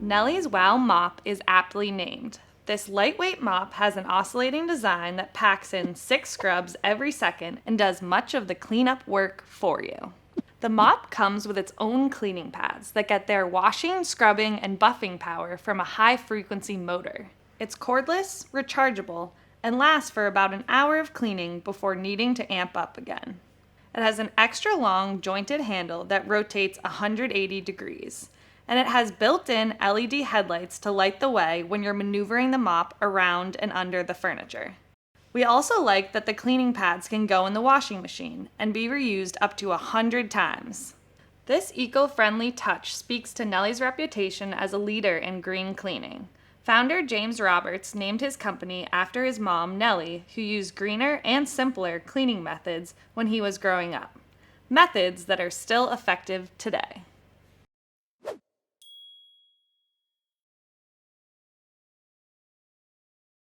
Nellie's Wow Mop is aptly named. This lightweight mop has an oscillating design that packs in 6 scrubs every second and does much of the cleanup work for you. The mop comes with its own cleaning pads that get their washing, scrubbing, and buffing power from a high-frequency motor. It's cordless, rechargeable, and lasts for about an hour of cleaning before needing to amp up again. It has an extra long jointed handle that rotates 180 degrees, and it has built-in LED headlights to light the way when you're maneuvering the mop around and under the furniture. We also like that the cleaning pads can go in the washing machine and be reused up to 100 times. This eco-friendly touch speaks to Nellie's reputation as a leader in green cleaning. Founder James Roberts named his company after his mom, Nellie, who used greener and simpler cleaning methods when he was growing up. Methods that are still effective today.